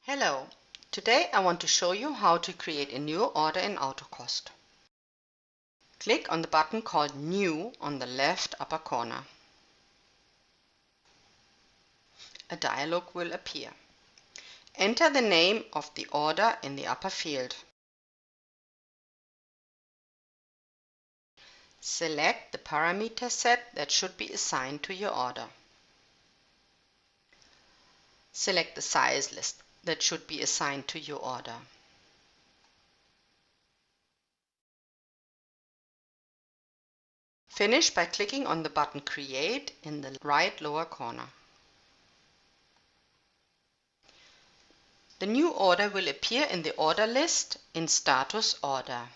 Hello, today I want to show you how to create a new order in Autocost. Click on the button called New on the left upper corner. A dialog will appear. Enter the name of the order in the upper field. Select the parameter set that should be assigned to your order. Select the size list that should be assigned to your order. Finish by clicking on the button Create in the right lower corner. The new order will appear in the order list in Status Order.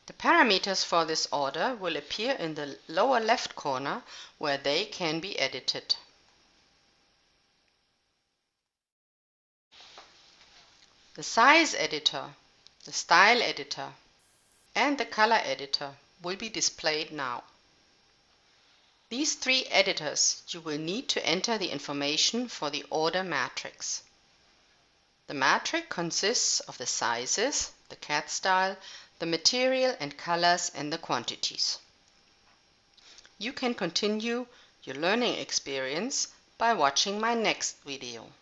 The parameters for this order will appear in the lower left corner where they can be edited. The size editor, the style editor, and the color editor will be displayed now. These three editors you will need to enter the information for the order matrix. The matrix consists of the sizes, the CAD style, the material and colors, and the quantities. You can continue your learning experience by watching my next video.